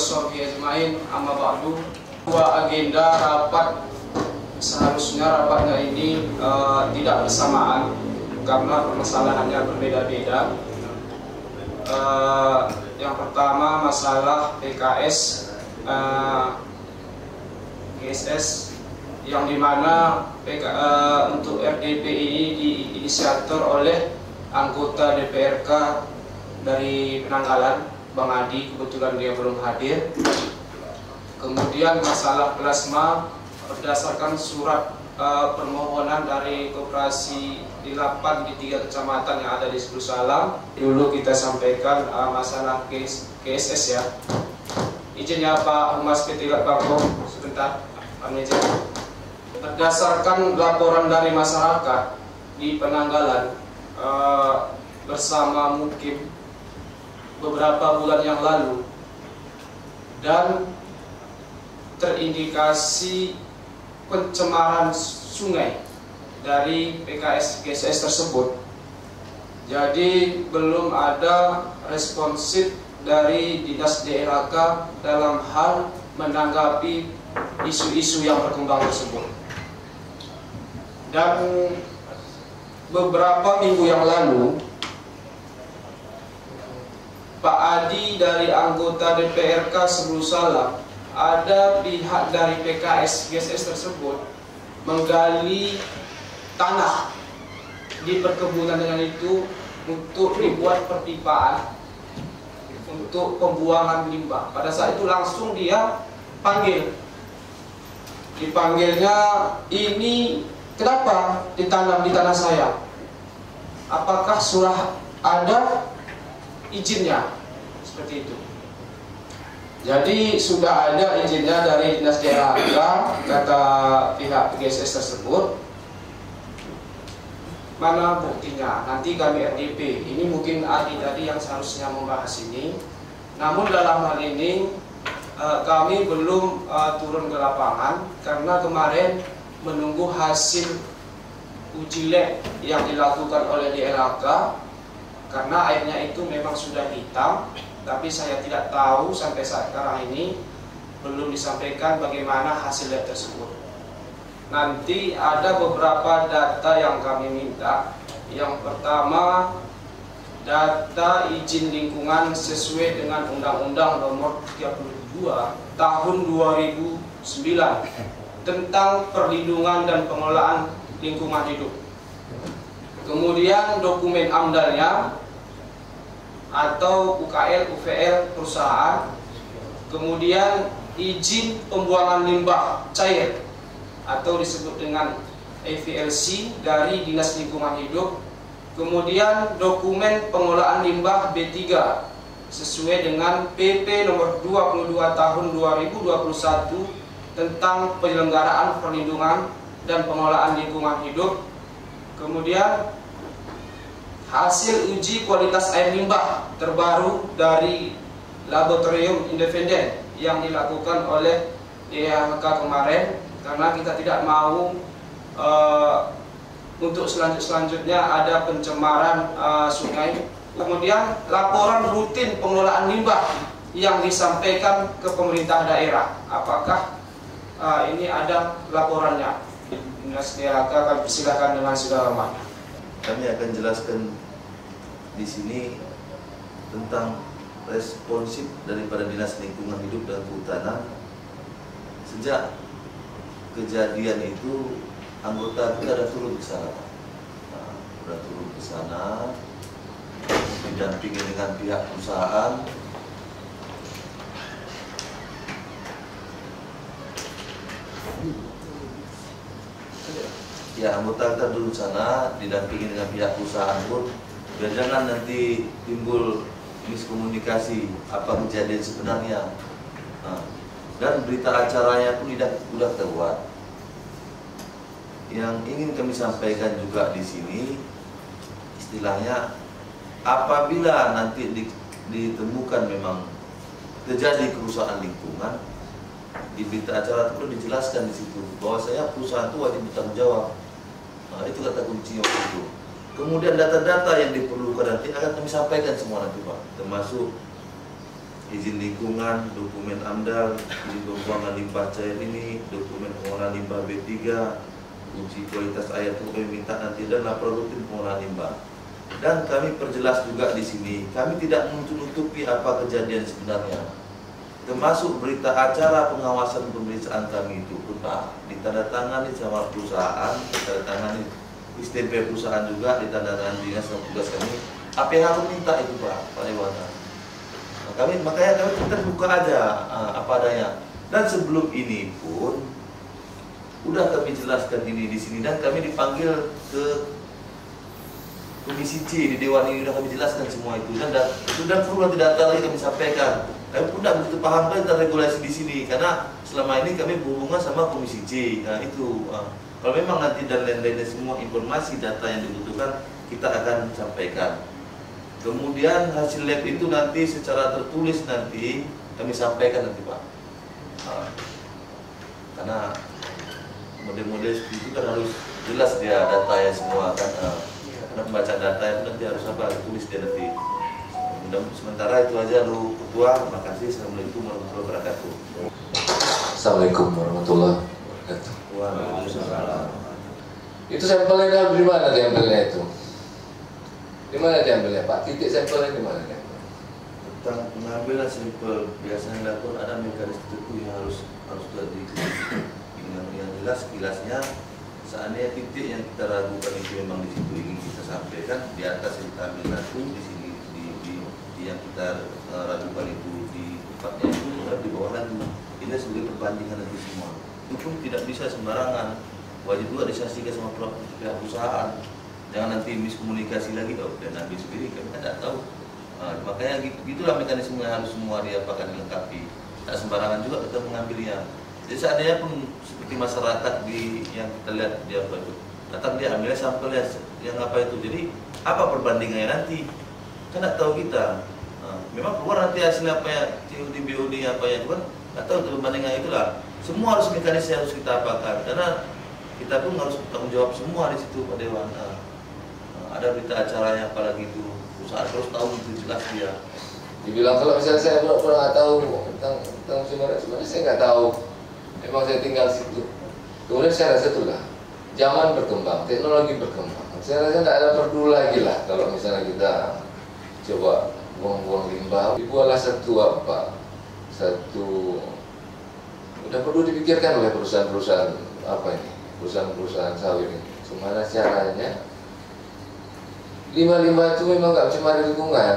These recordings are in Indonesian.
washabihi ajmain, amma ba'du. Dua agenda rapat, seharusnya rapatnya ini tidak bersamaan karena permasalahannya berbeda-beda. Yang pertama masalah PKS GSS, yang dimana untuk RDP ini diinisiator oleh anggota DPRK dari Penanggalan, Bang Adi, kebetulan dia belum hadir. Kemudian masalah plasma berdasarkan surat permohonan dari koperasi di 8 di 3 kecamatan yang ada di Sepuluh Salam. Dulu kita sampaikan masalah KSS ya. Izinnya Pak Humas PT Bangkok sebentar, Pak Meja. Berdasarkan laporan dari masyarakat di Penanggalan bersama Mukim beberapa bulan yang lalu, dan terindikasi pencemaran sungai dari PKS GSS tersebut. Jadi belum ada responsif dari Dinas DLHK dalam hal menanggapi isu-isu yang berkembang tersebut. Dan beberapa minggu yang lalu, Pak Adi dari anggota DPRK Sepuluh Salam, ada pihak dari PKS GSS tersebut menggali tanah di perkebunan dengan itu untuk dibuat perpipaan untuk pembuangan limbah. Pada saat itu langsung dia panggil. Dipanggilnya, ini kenapa ditanam di tanah saya? Apakah sudah ada izinnya? Seperti itu. Jadi sudah ada izinnya dari Dinas DLHK, kata pihak GSS tersebut. Mana buktinya? Nanti kami RDP. Ini mungkin Adi tadi yang seharusnya membahas ini. Namun dalam hal ini kami belum turun ke lapangan karena kemarin menunggu hasil uji lab yang dilakukan oleh DLHK, karena airnya itu memang sudah hitam. Tapi saya tidak tahu sampai saat sekarang ini belum disampaikan bagaimana hasil lab tersebut. Nanti ada beberapa data yang kami minta. Yang pertama, data izin lingkungan sesuai dengan Undang-Undang Nomor 32 Tahun 2009 tentang perlindungan dan pengelolaan lingkungan hidup. Kemudian dokumen AMDAL-nya atau UKL, UVL perusahaan. Kemudian izin pembuangan limbah cair atau disebut dengan EVLC dari Dinas Lingkungan Hidup. Kemudian dokumen pengelolaan limbah B3 sesuai dengan PP nomor 22 tahun 2021 tentang penyelenggaraan perlindungan dan pengelolaan lingkungan hidup. Kemudian hasil uji kualitas air limbah terbaru dari laboratorium independen yang dilakukan oleh DLHK kemarin, karena kita tidak mau untuk selanjutnya ada pencemaran sungai. Kemudian laporan rutin pengelolaan limbah yang disampaikan ke pemerintah daerah, apakah ini ada laporannya? Dinas DLHK, kami persilakan dengan segala hormat. Kami akan jelaskan di sini tentang responsif daripada Dinas Lingkungan Hidup dan Kehutanan. Sejak kejadian itu, anggota kita sudah turun ke sana. Sudah turun ke sana, didampingi dengan pihak perusahaan. Ya, anggota kita dulu sana didampingi dengan pihak perusahaan pun, biar jangan nanti timbul miskomunikasi apa kejadian sebenarnya. Dan berita acaranya pun sudah terbuat. Yang ingin kami sampaikan juga di sini, istilahnya apabila nanti ditemukan memang terjadi kerusakan lingkungan, di berita acara itu dijelaskan di situ bahwa saya perusahaan itu wajib bertanggung jawab. Itu kata kuncinya itu. Kemudian data-data yang diperlukan nanti akan kami sampaikan semua nanti Pak, termasuk izin lingkungan, dokumen AMDAL, izin pembuangan limbah cair ini, dokumen pengolahan limbah B3, uji kualitas air itu kami minta nanti, dan laporan rutin pengolahan limbah. Dan kami perjelas juga di sini, kami tidak menutupi apa kejadian sebenarnya. Termasuk berita acara pengawasan pemeriksaan kami itu pun Pak, ditandatangani sama perusahaan, ditandatangani istempel perusahaan juga, ditandatangani dinas tugas kami. Apa yang aku minta itu Pak Dewan. Makanya kami terbuka aja apa adanya. Dan sebelum ini pun udah kami jelaskan ini di sini, dan kami dipanggil ke Komisi C di Dewan ini, udah kami jelaskan semua itu, dan perlu tidak lagi kami sampaikan. Kami pun tidak begitu paham tentang regulasi di sini, karena selama ini kami berhubungan sama Komisi C. Nah itu, kalau memang nanti dan lain-lainnya semua informasi data yang dibutuhkan kita akan sampaikan. Kemudian hasil lab itu nanti secara tertulis nanti kami sampaikan nanti Pak. Karena model-model seperti itu kan harus jelas dia datanya semua kan. Karena membaca data itu nanti harus apa, tulis dia nanti. Sementara itu aja lu Ketua. Terima kasih. Assalamualaikum warahmatullahi wabarakatuh. Assalamualaikum warahmatullahi wabarakatuh. Waalaikumsalam. Itu sampelnya dari mana diambilnya itu? Di mana diambilnya Pak? Titik sampelnya di mana diambilnya? Tentang pengambilan sampel biasanya dilakukan ada mekanisme tertentu yang harus diikuti. Yang jelas kilasnya seandainya titik yang kita ragukan itu memang di situ ingin kita sampaikan, di atas yang kita ambil satu, di sini di yang kita ragukan itu di tempatnya itu, di bawah lagi. Ini sebagai perbandingan nanti semua. Itu pun tidak bisa sembarangan. Wajib juga disaksikan sama pihak perusahaan. Jangan nanti miskomunikasi lagi, dan ambil sendiri kami tidak tahu. Makanya gitulah mekanisme yang harus semua diapakan dilengkapi. Tak sembarangan juga kita mengambilnya. Jadi seandainya pun seperti masyarakat yang kita lihat dia apa itu, datang dia ambil sampelnya yang apa itu. Jadi apa perbandingannya nanti? Kan tidak tahu kita. Memang keluar nanti hasil apa ya, COD, BOD apa ya, kan tidak tahu perbandingan itulah. Semua harus mekanisme harus kita apakan, karena kita pun harus tanggung jawab semua di situ Pak Dewan. Ada berita acaranya apalagi itu, perusahaan harus tahu itu jelas dia. Dibilang kalau misalnya saya pernah tahu tentang sebenarnya saya nggak tahu. Memang saya tinggal situ. Kemudian saya rasa itulah zaman berkembang, teknologi berkembang. Saya rasa tidak ada perlu lagi lah kalau misalnya kita coba buang-buang limbah. Dibuatlah satu udah perlu dipikirkan oleh perusahaan-perusahaan apa ini, perusahaan-perusahaan sawit ini. Gimana caranya? Limbah-limbah itu memang nggak cuma di lingkungan.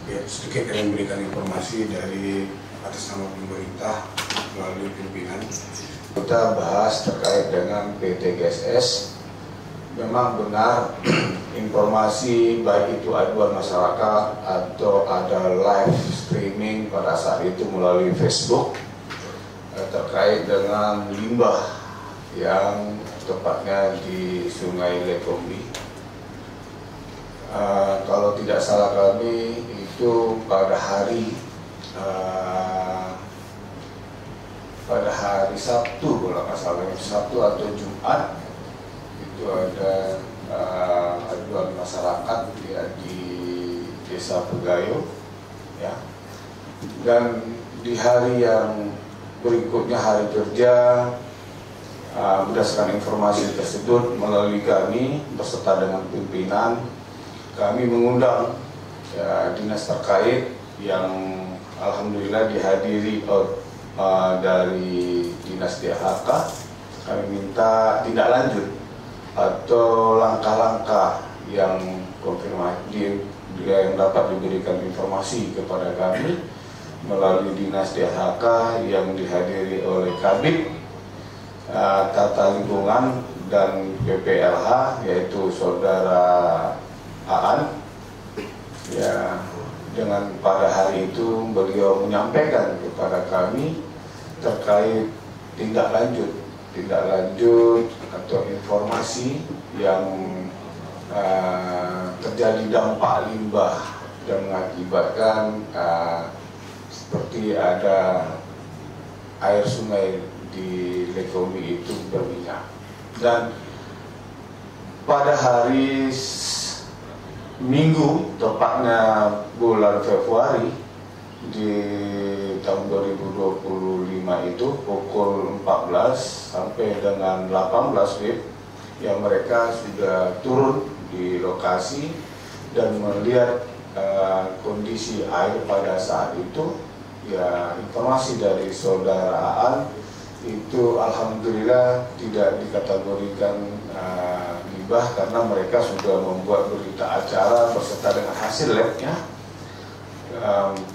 Ya, sedikit kami memberikan informasi dari atas nama pemerintah melalui pimpinan. Kita bahas terkait dengan PT GSS. Memang benar informasi baik itu aduan masyarakat atau ada live streaming pada saat itu melalui Facebook terkait dengan limbah yang tepatnya di Sungai Lekombi. Kalau tidak salah kami itu pada hari Sabtu, kalau nggak salah Sabtu atau Jumat itu ada aduan masyarakat ya, di Desa Pegayo ya. Dan di hari yang berikutnya hari kerja, berdasarkan informasi tersebut melalui kami beserta dengan pimpinan, kami mengundang ya, dinas terkait yang alhamdulillah dihadiri dari dinas DHK. Kami minta tindak lanjut atau langkah-langkah yang konfirmasi yang dapat diberikan informasi kepada kami melalui dinas DHK yang dihadiri oleh Kabid Tata Lingkungan dan PPLH, yaitu Saudara Aan. Ya, dengan pada hari itu beliau menyampaikan kepada kami terkait tindak lanjut atau informasi yang terjadi dampak limbah dan mengakibatkan seperti ada air sungai di Lekombi itu berminyak. Dan pada hari Minggu, tepatnya bulan Februari, di tahun 2025 itu pukul 14 sampai dengan 18 WIB yang mereka sudah turun di lokasi dan melihat kondisi air pada saat itu. Ya, informasi dari saudara Aan itu alhamdulillah tidak dikategorikan limbah karena mereka sudah membuat berita acara beserta dengan hasil labnya.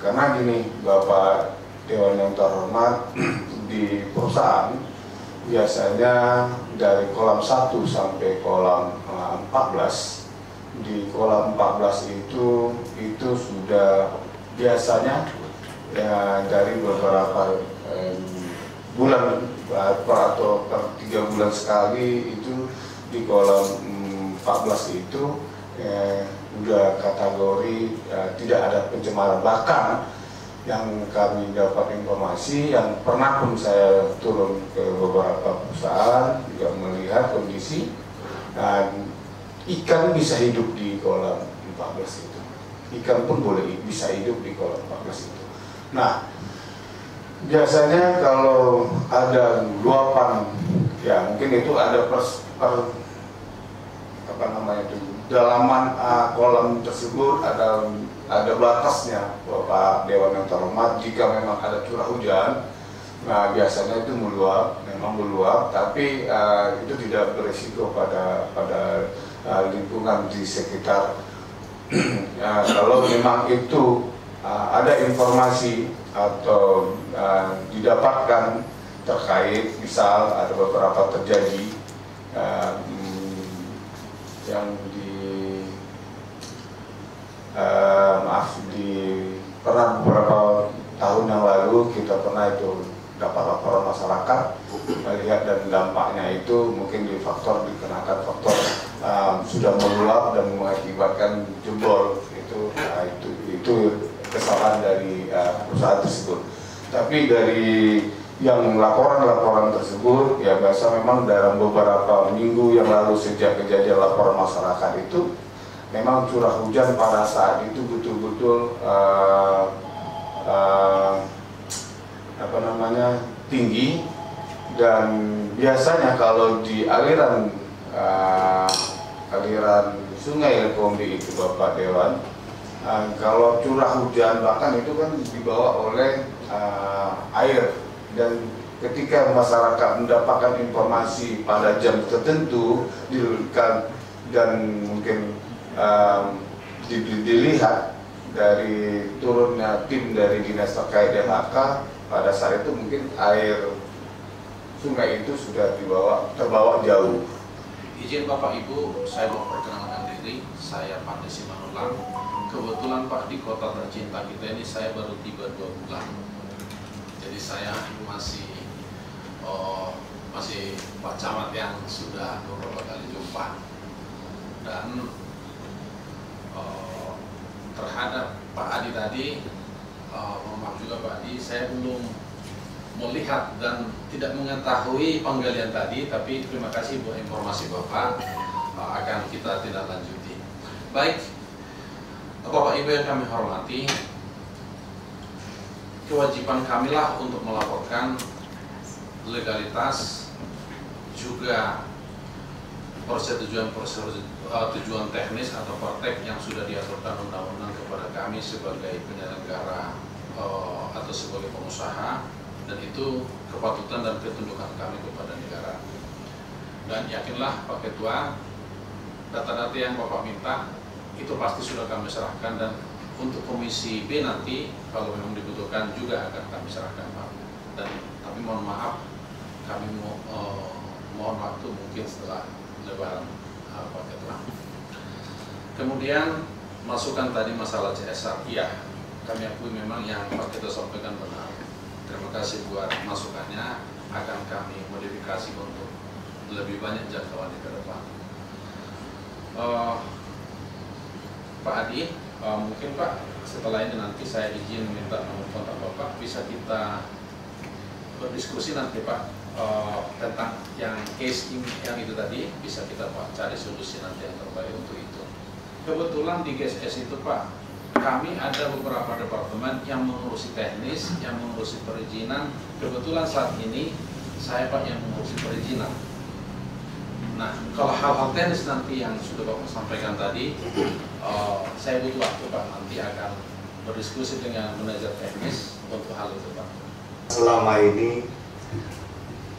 Karena gini, Bapak Dewan yang terhormat, di perusahaan biasanya dari kolam 1 sampai kolam 14. Di kolam 14 itu sudah biasanya ya, dari beberapa bulan atau per 3 bulan sekali itu di kolam 14 itu udah kategori tidak ada pencemaran. Bahkan yang kami dapat informasi, yang pernah pun saya turun ke beberapa perusahaan juga melihat kondisi dan ikan bisa hidup di kolam 14 itu. Ikan pun boleh bisa hidup di kolam 14 itu. Nah, biasanya kalau ada luapan, ya mungkin itu ada dalaman kolam tersebut ada batasnya, Bapak Dewan yang terhormat. Jika memang ada curah hujan, nah biasanya itu memang meluap, tapi itu tidak berisiko pada lingkungan di sekitar. Kalau memang itu ada informasi atau didapatkan terkait, misal ada beberapa terjadi yang pernah beberapa tahun yang lalu kita pernah itu dapat laporan masyarakat melihat dan dampaknya itu mungkin dikenakan faktor sudah meluap dan mengakibatkan jebol itu kesalahan dari perusahaan tersebut. Tapi dari yang laporan tersebut ya biasa memang dalam beberapa minggu yang lalu sejak kejadian laporan masyarakat itu memang curah hujan pada saat itu betul-betul tinggi, dan biasanya kalau di aliran sungai Lekombi itu, Bapak Dewan, kalau curah hujan bahkan itu kan dibawa oleh air, dan ketika masyarakat mendapatkan informasi pada jam tertentu dan mungkin dilihat dari turunnya tim dari dinas terkait DHK, pada saat itu mungkin air sungai itu sudah terbawa jauh. Izin Bapak Ibu, saya mau perkenalkan diri, saya Pak Desi Manulang. Kebetulan Pak, di kota tercinta kita ini saya baru tiba 2 bulan. Jadi saya masih Pak Camat yang sudah beberapa kali jumpa. Dan terhadap Pak Adi tadi, mohon maaf juga Pak Adi, saya belum melihat dan tidak mengetahui penggalian tadi, tapi terima kasih buat informasi Bapak, akan kita tindak lanjuti. Baik, Bapak Ibu yang kami hormati, kewajiban kamilah untuk melaporkan legalitas, juga tujuan teknis atau praktek yang sudah diaturkan undang-undang kepada kami sebagai penyelenggara atau sebagai pengusaha, dan itu kepatutan dan ketundukan kami kepada negara. Dan yakinlah Pak Ketua, data-data yang Bapak minta itu pasti sudah kami serahkan, dan untuk Komisi B nanti kalau memang dibutuhkan juga akan kami serahkan Pak. Dan tapi mohon maaf, kami mohon waktu mungkin setelah Lebaran Pak Ketua. Kemudian masukan tadi masalah CSR, iya kami akui memang yang Pak Ketua sampaikan benar. Terima kasih buat masukannya, akan kami modifikasi untuk lebih banyak jangkauan ke depan. Pak Adi, mungkin Pak setelah ini nanti saya izin minta nomor kontak Bapak, bisa kita berdiskusi nanti Pak tentang yang case yang itu tadi, bisa kita Pak cari solusi nanti yang terbaik untuk itu. Kebetulan di GSS itu Pak, kami ada beberapa departemen yang mengurusi teknis, yang mengurusi perizinan. Kebetulan saat ini saya Pak yang mengurusi perizinan. Nah, kalau hal-hal teknis nanti yang sudah Bapak sampaikan tadi, saya butuh waktu Pak, nanti akan berdiskusi dengan manajer teknis untuk hal itu Pak. Selama ini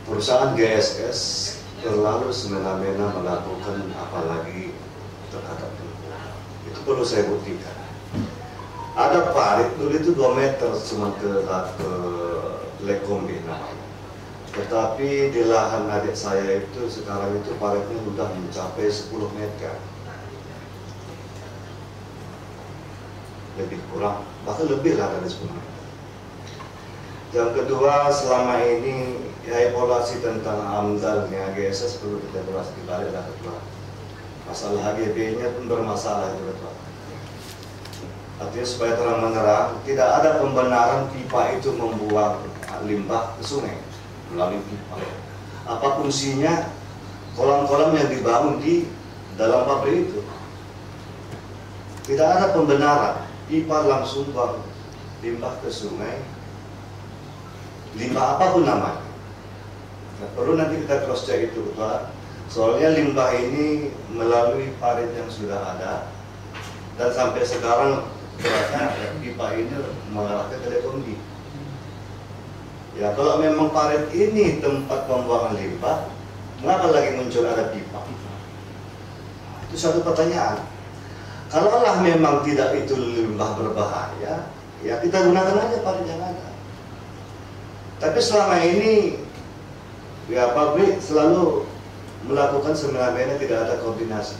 perusahaan GSS terlalu semena-mena melakukan apalagi terhadap lingkungan. Itu perlu saya buktikan. Ada parit dulu itu 2 meter cuma ke Lekombi namanya. Tetapi di lahan adik saya itu sekarang itu paritnya sudah mencapai 10 meter. Lebih kurang, bahkan lebih lah dari 10 meter. Yang kedua, selama ini ya evaluasi tentang AMDAL-nya GSS perlu kita evaluasi kembali lah ketua. Masalah HGB-nya pun bermasalah itu ketua. Artinya supaya terang-menerang, tidak ada pembenaran pipa itu membuang limbah ke sungai melalui pipa. Apa fungsinya kolam-kolam yang dibangun di dalam pabrik itu? Tidak ada pembenaran pipa langsung buang limbah ke sungai, limbah apapun namanya. Nah, perlu nanti kita cross check itu Pak. Soalnya limbah ini melalui parit yang sudah ada dan sampai sekarang beratnya pipa ini mengarah ke Telekondi. Ya kalau memang parit ini tempat pembuangan limbah, mengapa lagi muncul ada pipa? Itu satu pertanyaan. Kalaulah memang tidak itu limbah berbahaya, ya kita gunakan aja parit yang ada. Tapi selama ini ya pabrik selalu melakukan semena-mena, tidak ada koordinasi.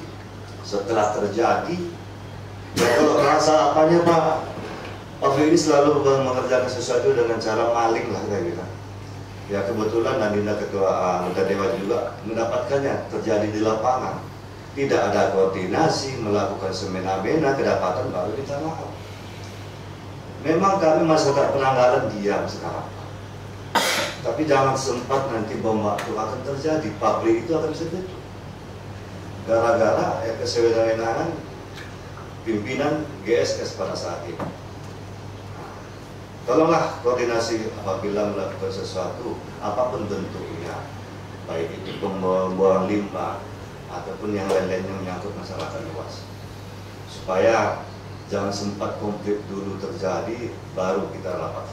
Setelah terjadi, ya kalau rasa apanya Pak, pabrik ini selalu mengerjakan sesuatu dengan cara maling lah kayak gitu. Ya kebetulan Nandina ketua anggota dewan juga mendapatkannya terjadi di lapangan. Tidak ada koordinasi, melakukan semena-mena, kedapatan baru kita maaf. Memang kami masyarakat Penanggalan diam sekarang. Tapi jangan sempat nanti bom waktu akan terjadi, pabrik itu akan bisa tutup. Gara-gara ya kesewenang-wenangan pimpinan GSS pada saat ini. Tolonglah koordinasi apabila melakukan sesuatu, apapun bentuknya, baik itu pembuangan limbah ataupun yang lain-lain yang menyangkut masyarakat luas, supaya jangan sempat konflik dulu terjadi baru kita rapat.